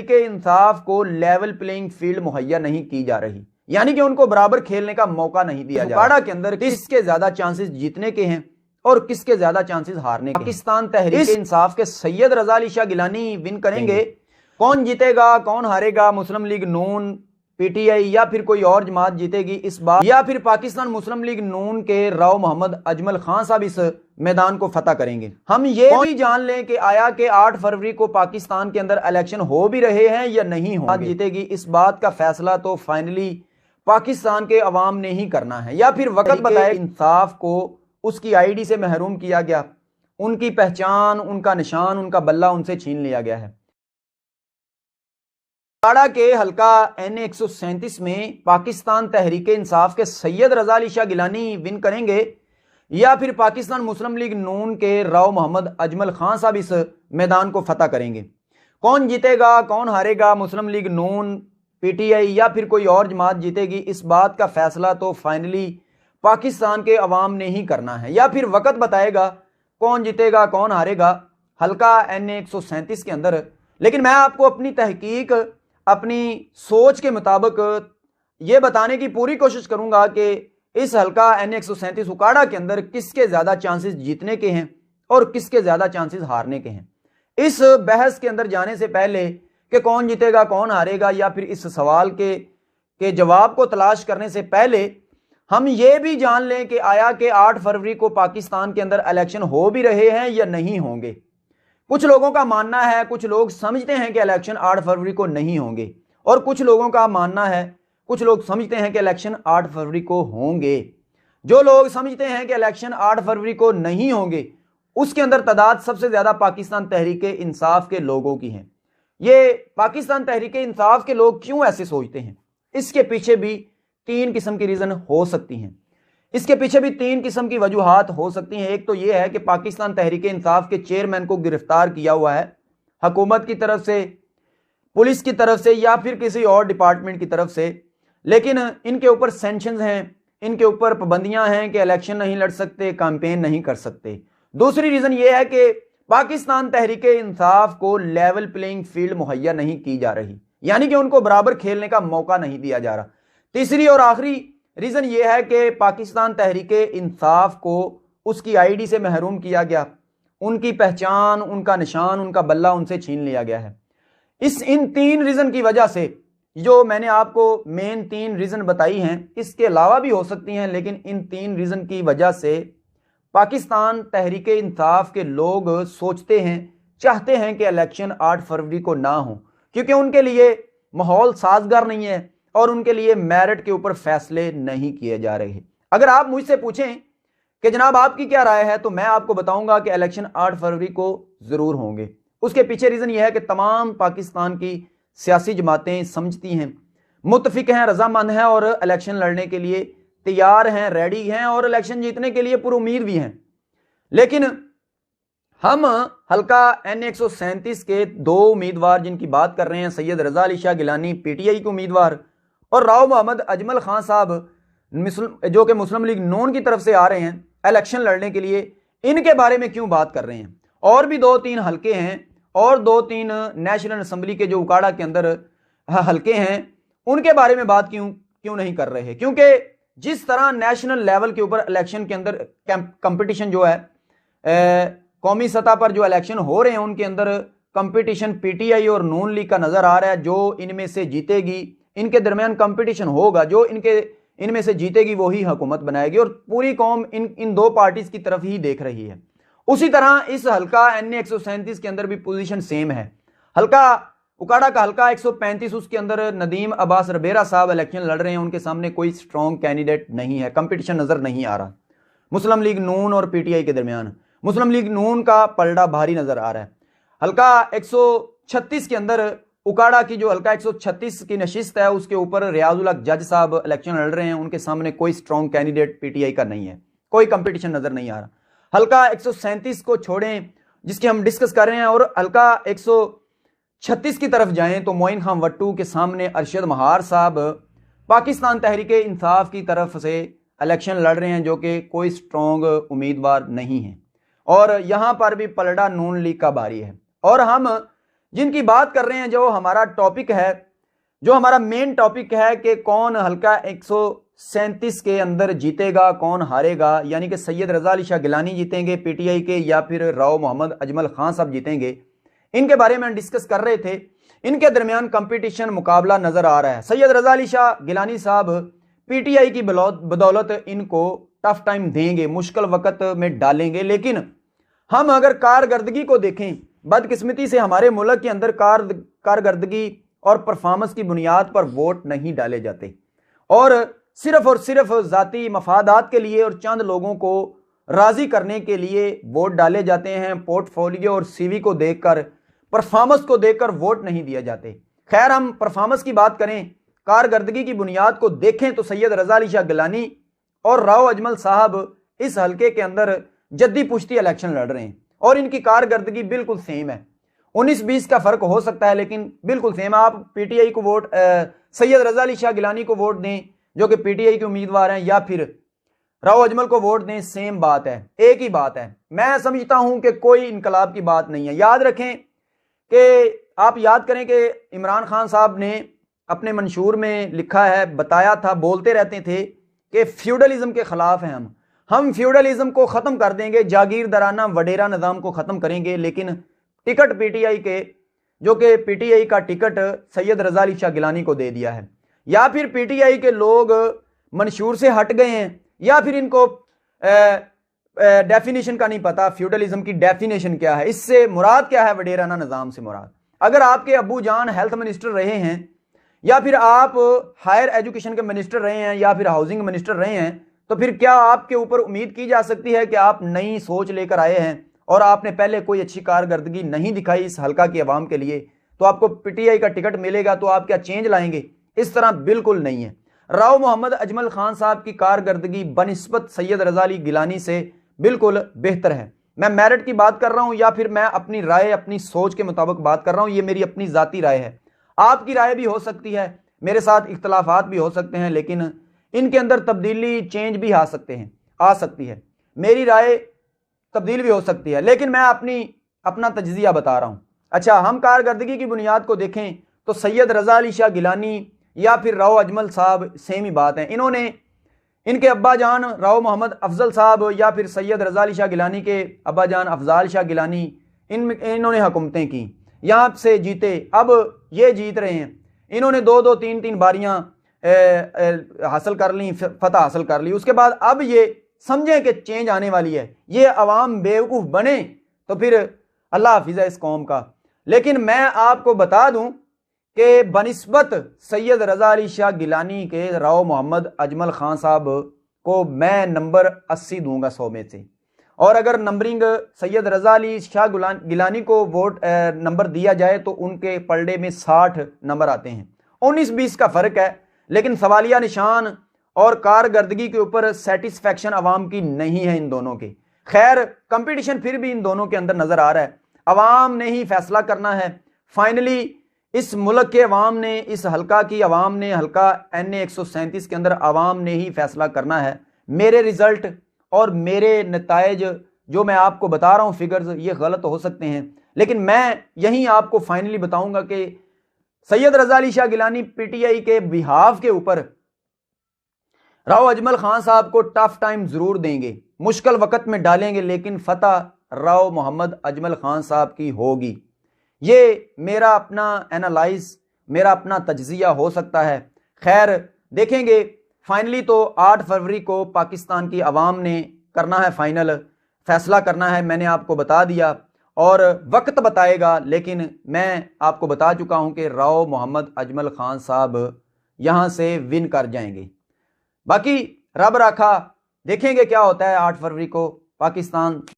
के इंसाफ को level playing field मुहैया नहीं की जा रही, यानी कि उनको बराबर खेलने का मौका नहीं दिया जा रहा। के अंदर किसके ज्यादा चांसेस जीतने के हैं और किसके ज्यादा चांसेस हारने के? पाकिस्तान तहरीक इंसाफ के सैयद रजा अली शाह गिलानी विन करेंगे। कौन जीतेगा, कौन हारेगा? मुस्लिम लीग नून, पीटीआई या फिर कोई और जमात जीतेगी इस बार, या फिर पाकिस्तान मुस्लिम लीग नून के राव मोहम्मद अजमल खान साहब इस मैदान को फतह करेंगे? हम ये भी जान लें कि आया कि 8 फरवरी को पाकिस्तान के अंदर इलेक्शन हो भी रहे हैं या नहीं हो जीतेगी, इस बात का फैसला तो फाइनली पाकिस्तान के अवाम ने ही करना है। या फिर वक्त बताए इंसाफ को उसकी आईडी से महरूम किया गया, उनकी पहचान, उनका निशान, उनका बल्ला उनसे छीन लिया गया है। उकाड़ा के हल्का NA 137 में पाकिस्तान तहरीक इंसाफ के सैयद रजा अली शाह गिलानी विन करेंगे या फिर पाकिस्तान मुस्लिम लीग नून के राव मोहम्मद अजमल खान साहब इस मैदान को फतह करेंगे? कौन जीतेगा, कौन हारेगा? मुस्लिम लीग नून, पीटीआई या फिर कोई और जमात जीतेगी, इस बात का फैसला तो फाइनली पाकिस्तान के अवाम ने ही करना है। या फिर वक्त बताएगा कौन जीतेगा, कौन हारेगा हल्का NA 137 के अंदर। लेकिन मैं आपको अपनी तहकीक, अपनी सोच के मुताबिक ये बताने की पूरी कोशिश करूंगा कि इस हल्का NA 137 उकाड़ा के अंदर किसके ज्यादा चांसेस जीतने के हैं और किसके ज्यादा चांसेस हारने के हैं। इस बहस के अंदर जाने से पहले कि कौन जीतेगा, कौन हारेगा, या फिर इस सवाल के जवाब को तलाश करने से पहले हम ये भी जान लें कि आया कि 8 फरवरी को पाकिस्तान के अंदर इलेक्शन हो भी रहे हैं या नहीं होंगे। कुछ लोगों का मानना है, कुछ लोग समझते हैं कि इलेक्शन 8 फरवरी को नहीं होंगे, और कुछ लोगों का मानना है, कुछ लोग समझते हैं कि इलेक्शन 8 फरवरी को होंगे। जो लोग समझते हैं कि इलेक्शन 8 फरवरी को नहीं होंगे, उसके अंदर तादाद सबसे ज्यादा पाकिस्तान तहरीक इंसाफ के लोगों की है। ये पाकिस्तान तहरीक इंसाफ के लोग क्यों ऐसे सोचते हैं, इसके पीछे भी 3 किस्म की रीजन हो सकती हैं। इसके पीछे भी 3 किस्म की वजूहात हो सकती हैं। एक तो यह है कि पाकिस्तान तहरीक इंसाफ के चेयरमैन को गिरफ्तार किया हुआ है हुकूमत की तरफ से, पुलिस की तरफ से या फिर किसी और डिपार्टमेंट की तरफ से, लेकिन इनके ऊपर सैंक्शंस हैं, इनके ऊपर पाबंदियां हैं कि इलेक्शन नहीं लड़ सकते, कैंपेन नहीं कर सकते। दूसरी रीजन यह है कि पाकिस्तान तहरीक इंसाफ को लेवल प्लेइंग फील्ड मुहैया नहीं की जा रही, यानी कि उनको बराबर खेलने का मौका नहीं दिया जा रहा। तीसरी और आखिरी रीजन यह है कि पाकिस्तान तहरीक इंसाफ को उसकी आईडी से महरूम किया गया, उनकी पहचान, उनका निशान, उनका बल्ला उनसे छीन लिया गया है। इन 3 रीजन की वजह से, जो मैंने आपको मेन 3 रीजन बताई हैं, इसके अलावा भी हो सकती हैं, लेकिन इन 3 रीजन की वजह से पाकिस्तान तहरीक इंसाफ के लोग सोचते हैं, चाहते हैं कि इलेक्शन 8 फरवरी को ना हो, क्योंकि उनके लिए माहौल साजगार नहीं है और उनके लिए मेरिट के ऊपर फैसले नहीं किए जा रहे। अगर आप मुझसे पूछें कि जनाब आपकी क्या राय है, तो मैं आपको बताऊंगा कि इलेक्शन 8 फरवरी को जरूर होंगे। उसके पीछे रीजन यह है कि तमाम पाकिस्तान की सियासी जमातें समझती हैं, मुत्तफिक हैं, रजामंद हैं और इलेक्शन लड़ने के लिए तैयार हैं, रेडी हैं और इलेक्शन जीतने के लिए पूरी उम्मीद भी हैं। लेकिन हम हल्का NA 137 के 2 उम्मीदवार जिनकी बात कर रहे हैं, सैयद रजा अली शाह गिलानी पीटीआई के उम्मीदवार और राव मोहम्मद अजमल खान साहब जो कि मुस्लिम लीग नून की तरफ से आ रहे हैं इलेक्शन लड़ने के लिए, इनके बारे में क्यों बात कर रहे हैं? और भी 2-3 हल्के हैं और 2-3 नेशनल असम्बली के जो उकाड़ा के अंदर हल्के हैं, उनके बारे में बात क्यों नहीं कर रहे? क्योंकि जिस तरह नेशनल लेवल के ऊपर इलेक्शन के अंदर कंपटीशन जो है, कौमी सतह पर जो इलेक्शन हो रहे हैं उनके अंदर कंपटीशन पीटीआई और नून लीग का नजर आ रहा है। जो इनमें से जीतेगी, इनके दरमियान कंपटीशन होगा, जो इनमें से जीतेगी वही हुकूमत बनाएगी और पूरी कौम इन 2 पार्टीज की तरफ ही देख रही है। उसी तरह इस हल्का NA 137 के अंदर भी पोजीशन सेम है। हल्का उकाड़ा का हल्का 135, उसके अंदर नदीम अब्बास रबेरा साहब इलेक्शन लड़ रहे हैं, उनके सामने कोई स्ट्रॉन्ग कैंडिडेट नहीं है, कंपटीशन नजर नहीं आ रहा मुस्लिम लीग नून और पीटीआई के दरमियान। मुस्लिम लीग नून का पलड़ा भारी नजर आ रहा है। हल्का 136 के अंदर उकाड़ा की जो हल्का 136 की नशिस्त है, उसके ऊपर रियाजुल हक जज साहब इलेक्शन लड़ रहे हैं, उनके सामने कोई स्ट्रॉन्ग कैंडिडेट पीटीआई का नहीं है, कोई कंपटीशन नजर नहीं आ रहा। हल्का 137 को छोड़ें जिसकी हम डिस्कस कर रहे हैं और हल्का 136 की तरफ जाएं तो मोइन खान वट्टू के सामने अरशद महार साहब पाकिस्तान तहरीक इंसाफ की तरफ से इलेक्शन लड़ रहे हैं, जो कि कोई स्ट्रॉन्ग उम्मीदवार नहीं है और यहां पर भी पलड़ा नून लीग का भारी है। और हम जिनकी बात कर रहे हैं, जो हमारा टॉपिक है, जो हमारा मेन टॉपिक है कि कौन हल्का 137 के अंदर जीतेगा, कौन हारेगा, यानी कि सैयद रजा अली शाह गिलानी जीतेंगे पीटीआई के या फिर राव मोहम्मद अजमल खान साहब जीतेंगे, इनके बारे में डिस्कस कर रहे थे। इनके दरमियान कंपटीशन मुकाबला नजर आ रहा है। सैयद रजा अली शाह गिलानी साहब पीटीआई की बदौलत इनको टफ टाइम देंगे, मुश्किल वक्त में डालेंगे, लेकिन हम अगर कारकर्दगी को देखें, बदकिस्मती से हमारे मुल्क के अंदर कारकर्दगी और परफॉर्मेंस की बुनियाद पर वोट नहीं डाले जाते और सिर्फ जाती मफादात के लिए और चंद लोगों को राजी करने के लिए वोट डाले जाते हैं। पोर्टफोलियो और सीवी को देखकर, परफॉर्मेंस को देखकर वोट नहीं दिए जाते। खैर, हम परफॉर्मेंस की बात करें, कारकर्दगी की बुनियाद को देखें तो सैयद रजा अली शाह गिलानी और राव अजमल साहब इस हल्के के अंदर जद्दी पुश्ती इलेक्शन लड़ रहे हैं और इनकी कारकर्दगी बिल्कुल सेम है। 19-20 का फर्क हो सकता है, लेकिन बिल्कुल सेम। आप पीटीआई को वोट, सैयद रजा अली शाह गिलानी को वोट दें जो कि पीटीआई के उम्मीदवार हैं, या फिर राव अजमल को वोट दें, सेम बात है, एक ही बात है। मैं समझता हूं कि कोई इनकलाब की बात नहीं है। याद रखें कि आप याद करें कि इमरान खान साहब ने अपने मंशूर में लिखा है, बताया था, बोलते रहते थे कि फ्यूडलिज्म के खिलाफ हैं हम फ्यूडलिज्म को ख़त्म कर देंगे, जागीरदाराना वडेरा निज़ाम को ख़त्म करेंगे। लेकिन टिकट पीटीआई के, जो कि पीटीआई का टिकट सैयद रजा अली शाह गिलानी को दे दिया है, या फिर पीटीआई के लोग मंशूर से हट गए हैं, या फिर इनको डेफिनेशन का नहीं पता, फ्यूडलिज्म की डेफिनेशन क्या है, इससे मुराद क्या है, वडेराना निज़ाम से मुराद। अगर आपके अब्बू जान हेल्थ मिनिस्टर रहे हैं, या फिर आप हायर एजुकेशन के मिनिस्टर रहे हैं, या फिर हाउसिंग मिनिस्टर रहे हैं, तो फिर क्या आपके ऊपर उम्मीद की जा सकती है कि आप नई सोच लेकर आए हैं और आपने पहले कोई अच्छी कारकर्दगी नहीं दिखाई इस हल्का की आवाम के लिए, तो आपको पीटीआई का टिकट मिलेगा तो आप क्या चेंज लाएंगे? इस तरह बिल्कुल नहीं है। राव मोहम्मद अजमल खान साहब की कारकर्दगी बनिस्बत सैयद रजा अली गिलानी से बिल्कुल बेहतर है। मैं मेरिट की बात कर रहा हूं या फिर मैं अपनी राय, अपनी सोच के मुताबिक बात कर रहा हूं, ये मेरी अपनी जाती राय है। आपकी राय भी हो सकती है, मेरे साथ इख्तलाफात भी हो सकते हैं, लेकिन इनके अंदर तब्दीली, चेंज भी आ सकती है। मेरी राय तब्दील भी हो सकती है, लेकिन मैं अपना तज्जिया बता रहा हूं। अच्छा, हम कारकर्दगी की बुनियाद को देखें तो सैयद रजा अली शाह गिलानी या फिर राव अजमल साहब सेम ही बात है। इनके अब्बा जान राव मोहम्मद अफजल साहब या फिर सैयद रजा अली शाह गिलानी के अब्बा जान अफजाल शाह गिलानी, इन्होंने हुकूमतें की, यहाँ से जीते, अब ये जीत रहे हैं। इन्होंने 2-2, 3-3 बारियां हासिल कर ली, फतह हासिल कर ली। उसके बाद अब ये समझें कि चेंज आने वाली है, ये अवाम बेवकूफ़ बने तो फिर अल्लाह हाफिज़ है इस कौम का। लेकिन मैं आपको बता दूं कि बनिस्बत सैयद रजा अली शाह गिलानी के राव मोहम्मद अजमल खान साहब को मैं नंबर 80 दूंगा 100 में से। और अगर नंबरिंग सैयद रजा अली शाह गिलानी को वोट नंबर दिया जाए तो उनके पलड़े में 60 नंबर आते हैं। 19-20 का फ़र्क है, लेकिन सवालिया निशान और कारकर्दगी के ऊपर सेटिस्फैक्शन अवाम की नहीं है इन दोनों के। खैर, कंपटीशन फिर भी इन दोनों के अंदर नजर आ रहा है। अवाम ने ही फैसला करना है। फाइनली इस मुल्क के अवाम ने, इस हल्का की अवाम ने, हल्का NA 137 के अंदर अवाम ने ही फैसला करना है। मेरे रिजल्ट और मेरे नतायज जो मैं आपको बता रहा हूँ, फिगर्स, ये गलत हो सकते हैं, लेकिन मैं यहीं आपको फाइनली बताऊंगा कि सैयद रजा अली शाह गिलानी पीटीआई के बिहाफ के ऊपर राव अजमल खान साहब को टफ टाइम जरूर देंगे, मुश्किल वक्त में डालेंगे, लेकिन फतह राव मोहम्मद अजमल खान साहब की होगी। ये मेरा अपना एनालाइज, मेरा अपना तज्जिया हो सकता है। खैर, देखेंगे। फाइनली तो 8 फरवरी को पाकिस्तान की आवाम ने करना है, फाइनल फैसला करना है। मैंने आपको बता दिया और वक्त बताएगा, लेकिन मैं आपको बता चुका हूं कि राव मोहम्मद अजमल खान साहब यहां से विन कर जाएंगे। बाकी रब राखा, देखेंगे क्या होता है 8 फरवरी को पाकिस्तान